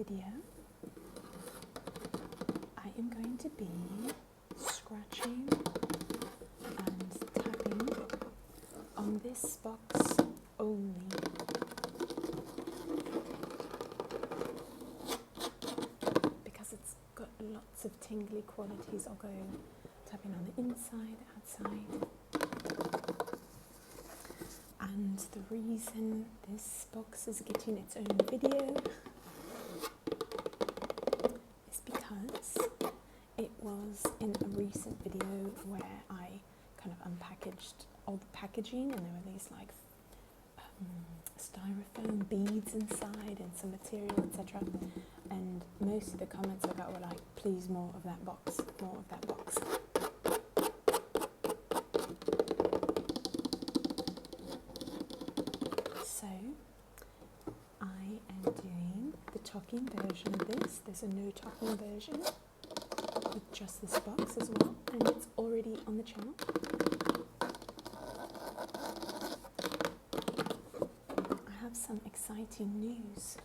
video, I am going to be scratching and tapping on this box only. Because it's got lots of tingly qualities. I'll go tapping on the inside, outside. And the reason this box is getting its own video is because it was in a recent video where I kind of unpackaged all the packaging, and there were these like styrofoam beads inside and some material, etc. And most of the comments I got were like, please, more of that box, more of that box. So I am doing the talking version of this. There's a no talking version with just this box as well, and it's already on the channel. I have some exciting news.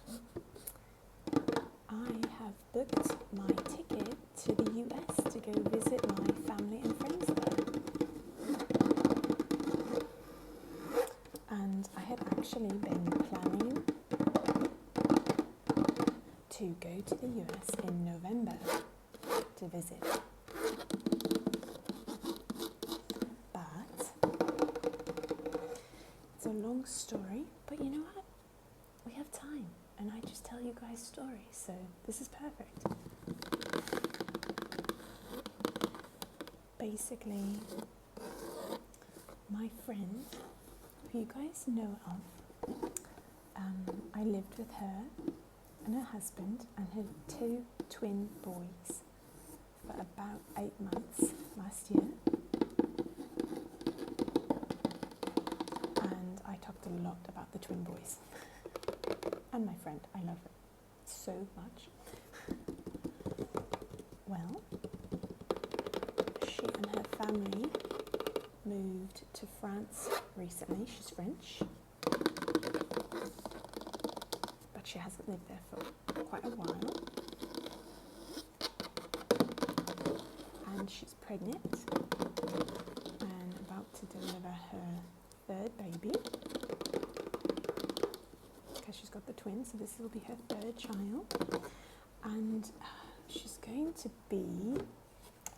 I have booked my ticket to the US to go visit my family and friends there. And I had actually been planning to go to the US in November to visit. But it's a long story, but you know what? We have time, and I just tell you guys stories, so this is perfect. Basically, my friend, who you guys know of, I lived with her and her husband and her 2 twin boys for about 8 months last year. And I talked a lot about the twin boys and my friend. I love her so much. Well, she and her family moved to France recently. She's French, but she hasn't lived there for quite a while. And she's pregnant and about to deliver her 3rd baby, because she's got the twins, so this will be her 3rd child. And she's going to be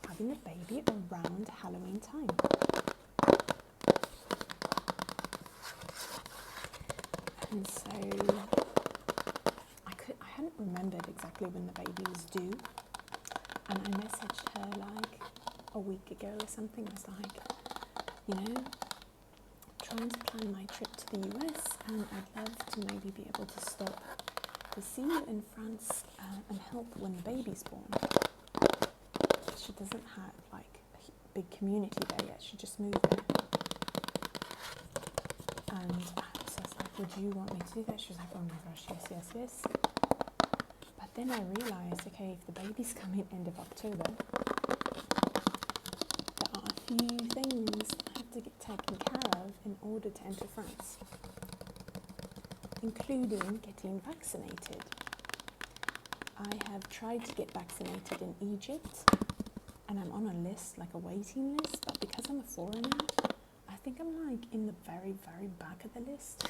having the baby around Halloween time. And so I hadn't remembered exactly when the baby was due, and I messaged her like a week ago or something. I was like, you know, trying to plan my trip to the US, and I'd love to maybe be able to stop to see you in France and help when the baby's born. She doesn't have like a big community there yet. She just moved there. And so I was like, would you want me to do that? She was like, oh my gosh, yes, yes, yes. But then I realised, okay, if the baby's coming end of October, there are a few things I have to get taken care of in order to enter France, including getting vaccinated. I have tried to get vaccinated in Egypt, and I'm on a list, like a waiting list, but because I'm a foreigner, I think I'm like in the very, very back of the list.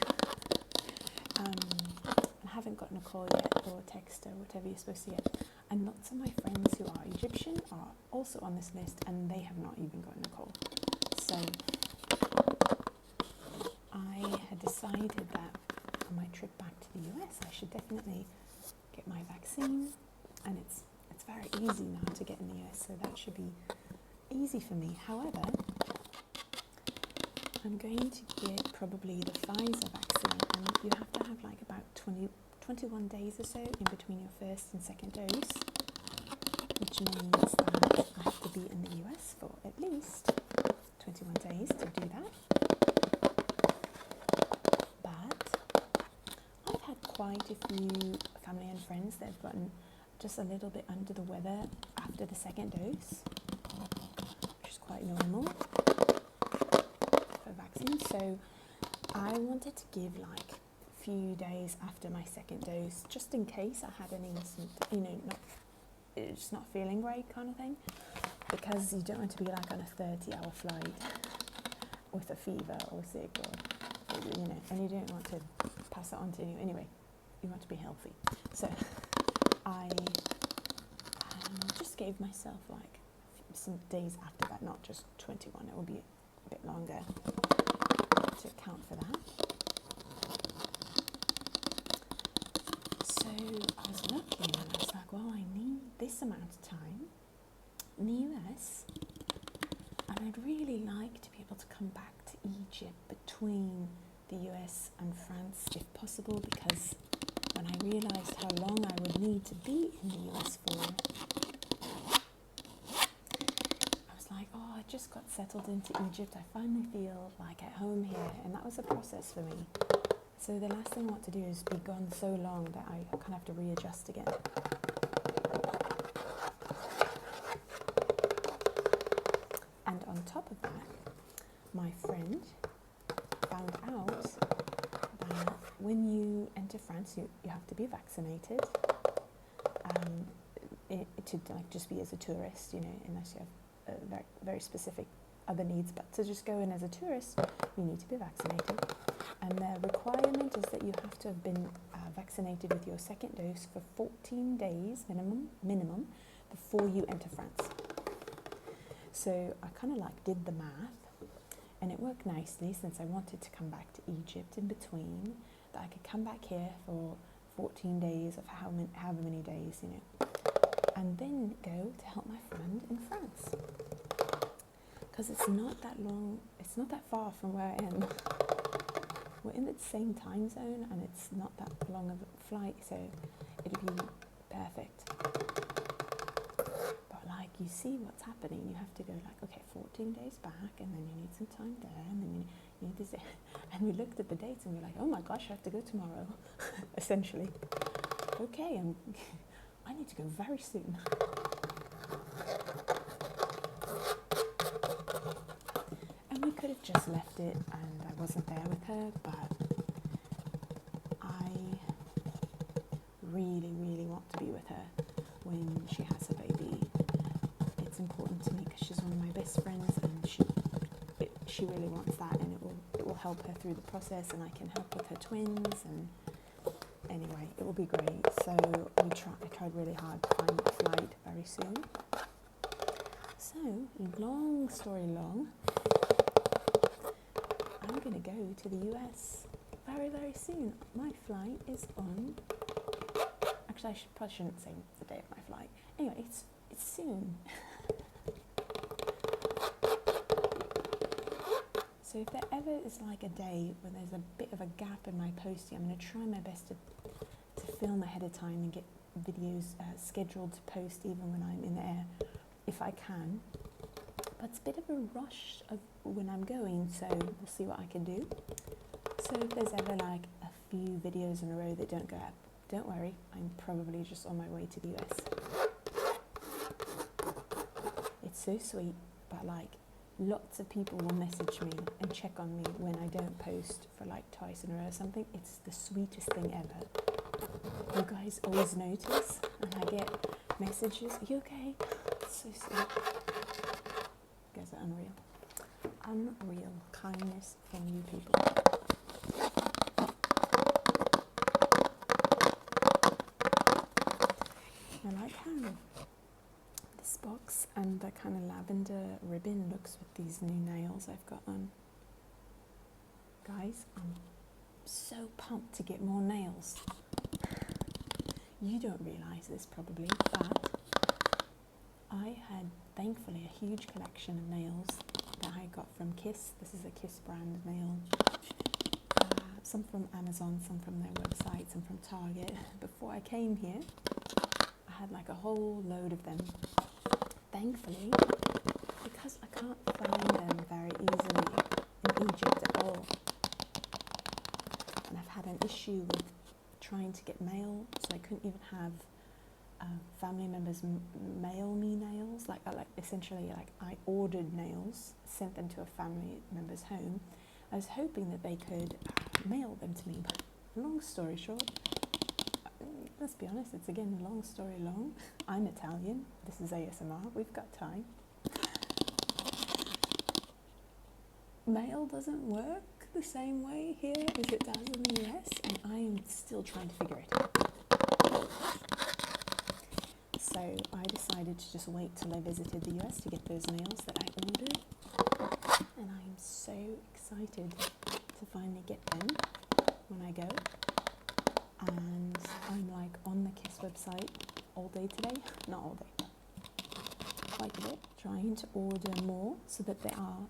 I haven't gotten a call yet, or a text, or whatever you're supposed to get. And lots of my friends who are Egyptian are also on this list, and they have not even gotten a call. So I had decided that on my trip back to the US, I should definitely get my vaccine, and it's very easy now to get in the US, so that should be easy for me. However, I'm going to get probably the Pfizer vaccine, and you have to have like about 21 days or so in between your 1st and 2nd dose, which means that I have to be in the US for at least 21 days to do that. But I've had quite a few family and friends that have gotten just a little bit under the weather after the 2nd dose, which is quite normal for vaccines. So I wanted to give like few days after my second dose, just in case I had any, just not feeling great kind of thing, because you don't want to be like on a 30-hour flight with a fever or sick, or and you don't want to pass it on to you anyway. You want to be healthy. So I just gave myself like some days after that, not just 21. It will be a bit longer to account for that. So I was looking and I was like, well, I need this amount of time in the US, and I'd really like to be able to come back to Egypt between the US and France if possible, because when I realised how long I would need to be in the US for, I was like, oh, I just got settled into Egypt. I finally feel like at home here, and that was a process for me. So the last thing I want to do is be gone so long that I kind of have to readjust again. And on top of that, my friend found out that when you enter France, you have to be vaccinated to like just be as a tourist, unless you have very, very specific other needs. But to just go in as a tourist, you need to be vaccinated. And the requirement is that you have to have been vaccinated with your second dose for 14 days minimum before you enter France. So I kind of like did the math, and it worked nicely since I wanted to come back to Egypt in between, that I could come back here for 14 days of however many days, and then go to help my friend in France. Because it's not that long, it's not that far from where I am. We're in the same time zone, and it's not that long of a flight, so it'd be perfect. But like, you see what's happening. You have to go like, okay, 14 days back, and then you need some time there, and then you need this. And we looked at the dates, and we were like, oh my gosh, I have to go tomorrow, essentially. Okay, I need to go very soon. And we could have just left it, and I wasn't there with her, but I really, really want to be with her when she has a baby. It's important to me because she's one of my best friends, and she really wants that, and it will help her through the process, and I can help with her twins, and anyway, it will be great. So I tried really hard to find a flight very soon. So, long story long, I'm going to go to the US very, very soon. My flight is on... Actually, I probably shouldn't say the day of my flight. Anyway, it's soon. So if there ever is like a day when there's a bit of a gap in my posting, I'm going to try my best to film ahead of time and get videos scheduled to post even when I'm in the air, if I can. But it's a bit of a rush of when I'm going, so we'll see what I can do. So if there's ever like a few videos in a row that don't go up, don't worry, I'm probably just on my way to the US. It's so sweet, but like lots of people will message me and check on me when I don't post for like twice in a row or something. It's the sweetest thing ever. You guys always notice, and I get messages, are you okay? It's so sweet. You guys are unreal. Unreal kindness from you people. I like how this box and the kind of lavender ribbon looks with these new nails I've got on. Guys, I'm so pumped to get more nails. You don't realise this probably, but I had thankfully a huge collection of nails that I got from Kiss. This is a Kiss brand nail. Some from Amazon, some from their website, some from Target. Before I came here, I had like a whole load of them. Thankfully, because I can't find them very easily in Egypt at all. And I've had an issue with trying to get mail, so I couldn't even have family members mail me nails. Like essentially, I ordered nails, sent them to a family member's home. I was hoping that they could mail them to me, but long story short, let's be honest, it's again long story long. I'm Italian, this is ASMR, we've got time. Mail doesn't work the same way here as it does in the US, and I am still trying to figure it out. So I decided to just wait till I visited the US to get those nails that I ordered, and I am so excited to finally get them when I go. And I'm like on the Kiss website all day today, not all day, quite a bit, trying to order more so that they are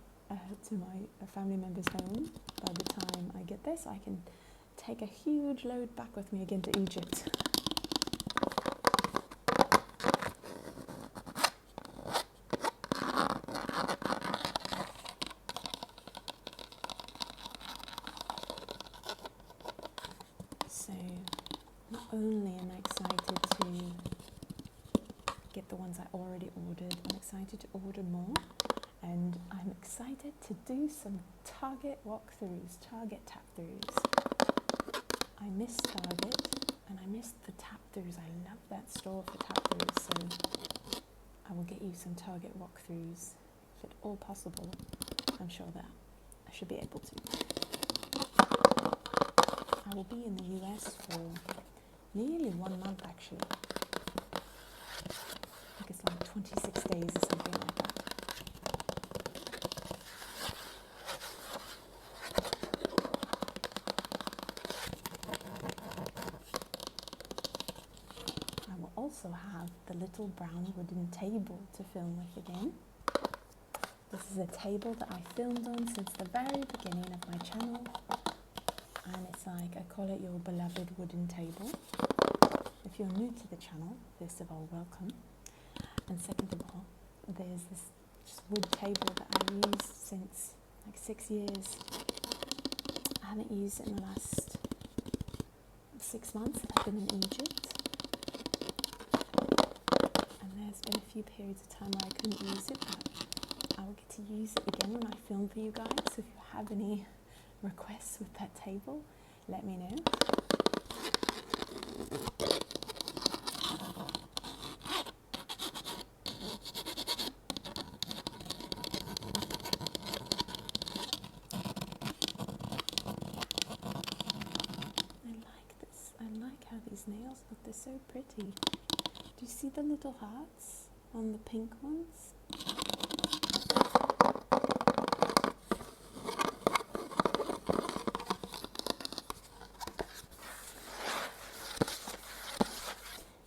to my family members' home by the time I get there, so I can take a huge load back with me again to Egypt. So not only am I excited to get the ones I already ordered, I'm excited to order more. And I'm excited to do some Target walkthroughs, Target tap-throughs. I miss Target and I miss the tap-throughs. I love that store for tap-throughs, so I will get you some Target walkthroughs if at all possible. I'm sure that I should be able to. I will be in the US for nearly 1 month actually. I think it's like 26 days or something like that. Also have the little brown wooden table to film with again. This is a table that I filmed on since the very beginning of my channel, and it's like, I call it your beloved wooden table. If you're new to the channel, first of all, welcome, and second of all, there's this just wood table that I've used since like 6 years. I haven't used it in the last 6 months that I've been in Egypt. There's been a few periods of time where I couldn't use it, but I will get to use it again when I film for you guys. So if you have any requests with that table, let me know. I like this. I like how these nails look. They're so pretty. Do you see the little hearts on the pink ones?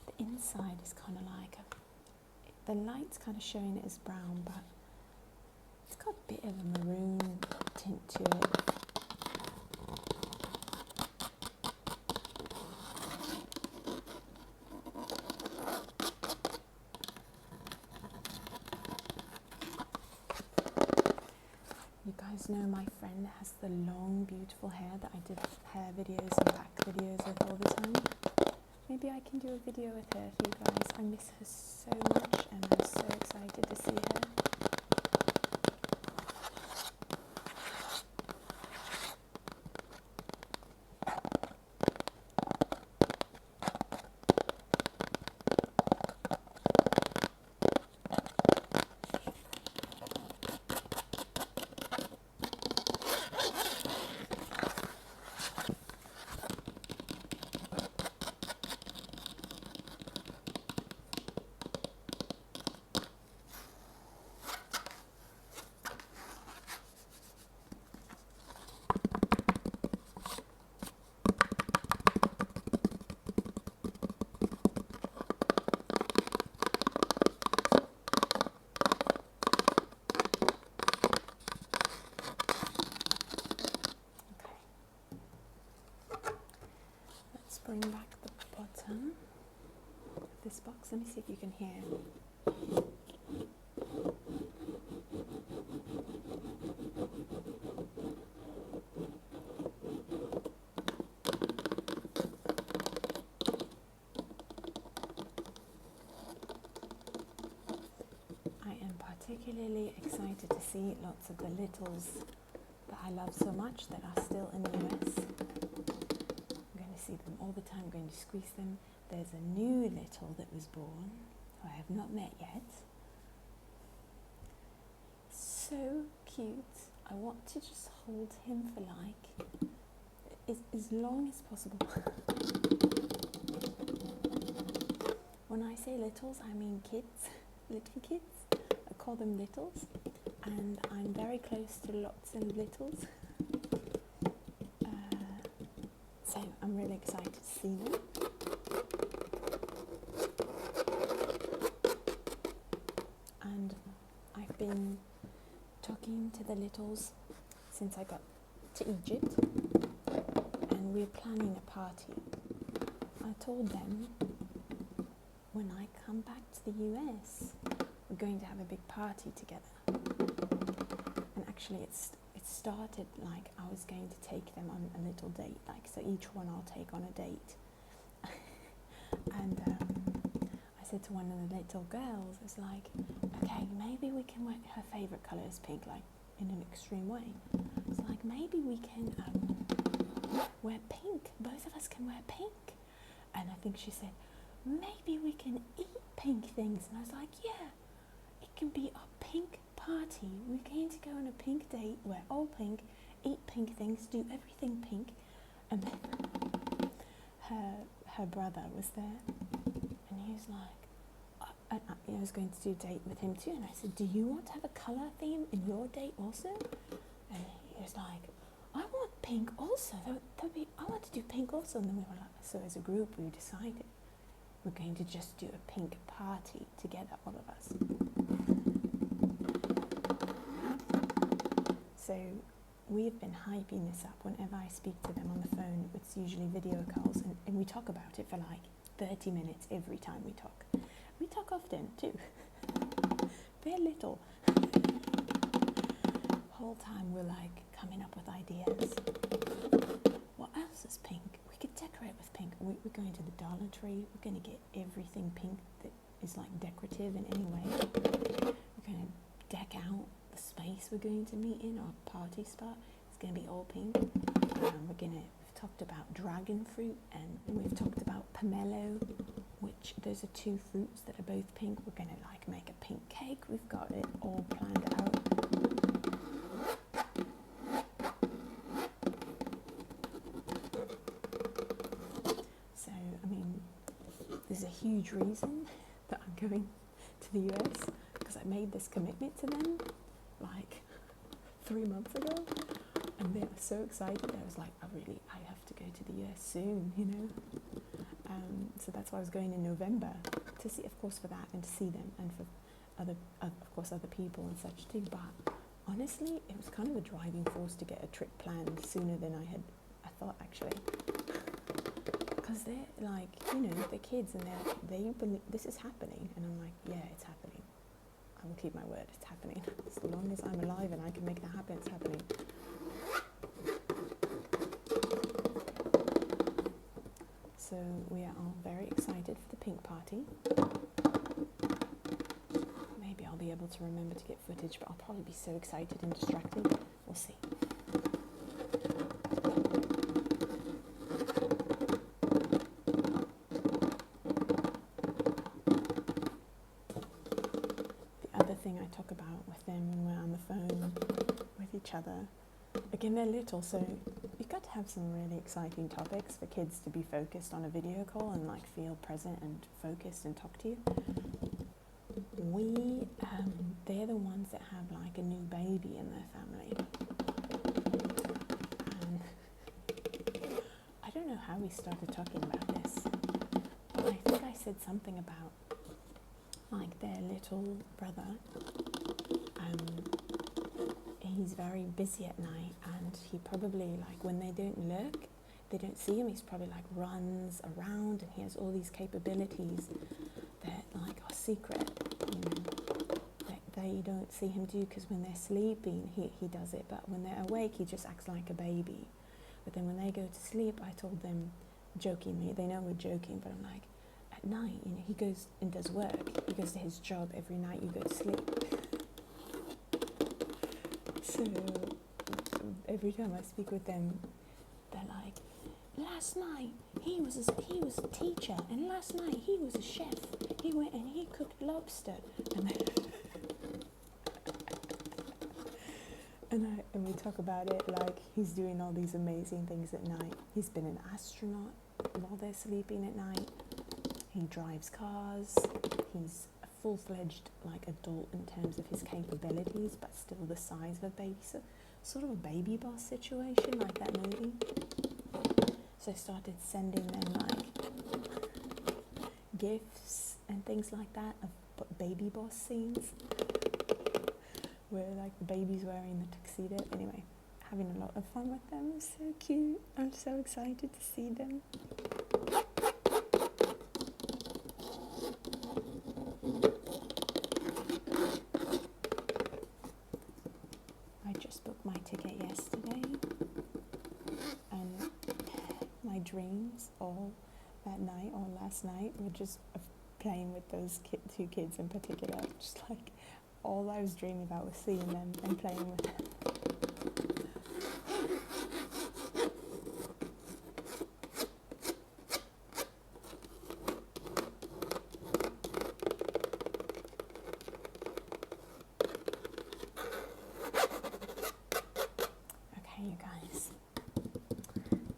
The inside is kind of like, the light's kind of showing it as brown, but it's got a bit of a maroon tint to it. Know my friend has the long beautiful hair that I did hair videos and back videos with all the time. Maybe I can do a video with her for you guys. I miss her so much and I'm so excited to see her. Bring back the bottom of this box. Let me see if you can hear. I am particularly excited to see lots of the littles that I love so much that are still in the US. see them all the time, going to squeeze them. There's a new little that was born, who I have not met yet. So cute. I want to just hold him for like as long as possible. When I say littles, I mean kids, little kids. I call them littles, and I'm very close to lots of littles. So I'm really excited to see them. And I've been talking to the littles since I got to Egypt, and we're planning a party. I told them when I come back to the US, we're going to have a big party together. And actually it started like I was going to take them on a little date, like so each one I'll take on a date. And I said to one of the little girls, it's like, okay, maybe we can wear, her favourite colour is pink, like in an extreme way. It's like, maybe we can wear pink, both of us can wear pink. And I think she said, maybe we can eat pink things. And I was like, yeah, it can be a pink party. We're going to go on a pink date, wear all pink, eat pink things, do everything pink. And then her brother was there, and he was like, I was going to do a date with him too, and I said, do you want to have a colour theme in your date also? And he was like, I want pink also. I want to do pink also. And then we were like, so as a group we decided we're going to just do a pink party together, all of us. So we've been hyping this up. Whenever I speak to them on the phone, it's usually video calls, and we talk about it for like 30 minutes every time we talk. We talk often too. They're little. Whole time we're like coming up with ideas. What else is pink? We could decorate with pink. We're going to the Dollar Tree. We're going to get everything pink that is like decorative in any way. We're going to deck out the space we're going to meet in, our party spot. It's going to be all pink. We've talked about dragon fruit, and we've talked about pomelo, which those are two fruits that are both pink. We're going to like make a pink cake. We've got it all planned out. So, I mean, there's a huge reason that I'm going to the US, because I made this commitment to them like 3 months ago, and they were so excited. I was like, I have to go to the US soon, you know. So that's why I was going in November, to see, of course, for that, and to see them, and for other people and such too. But honestly, it was kind of a driving force to get a trip planned sooner than I thought actually, because they're like, you know, they're kids, and they believe this is happening, and I'm like, yeah, it's happening. I will keep my word, it's happening. As long as I'm alive and I can make that happen, it's happening. So we are all very excited for the pink party. Maybe I'll be able to remember to get footage, but I'll probably be so excited and distracted. We'll see. The other thing I talk about with them when we're on the phone with each other, again, they're little, so you've got to have some really exciting topics for kids to be focused on a video call and like feel present and focused and talk to you. They're the ones that have like a new baby in their family. And I don't know how we started talking about this, but I think I said something about like their little brother. He's very busy at night, and he probably, like, when they don't see him, he's probably like runs around, and he has all these capabilities that like are secret, you know, that they don't see him do, because when they're sleeping he does it, but when they're awake he just acts like a baby. But then when they go to sleep, I told them jokingly, they know we're joking, but I'm like, at night, you know, he goes and does work, he goes to his job every night you go to sleep. So every time I speak with them, they're like, last night he he was a teacher, and last night he was a chef. He went and he cooked lobster, and and we talk about it like he's doing all these amazing things at night. He's been an astronaut while they're sleeping at night. He drives cars. He's a full-fledged like adult in terms of his capabilities, but still the size of a baby. So sort of a baby boss situation, like that movie. So I started sending them like gifts and things like that of baby boss scenes, where like the baby's wearing the tuxedo. Anyway, having a lot of fun with them. It's so cute. I'm so excited to see them. I just booked my ticket yesterday, and my dreams all that night or last night were just of playing with those two kids in particular. Just like all I was dreaming about was seeing them and playing with them. Okay, you guys.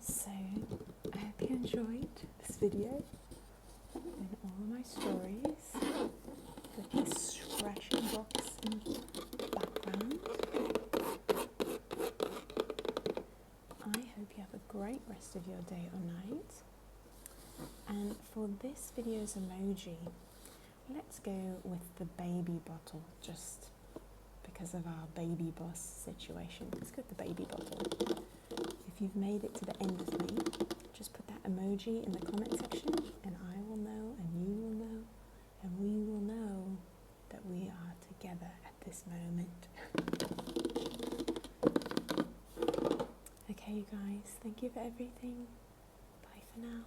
So I hope you enjoyed this video and all of my stories with this scratching box in the background. I hope you have a great rest of your day or night. And for this video's emoji, let's go with the baby bottle, just because of our baby boss situation. Let's go with the baby bottle. If you've made it to the end with me, just put that emoji in the comment section, and I will know, and you will know, and we will know that we are together at this moment. Okay, you guys, thank you for everything. Bye for now.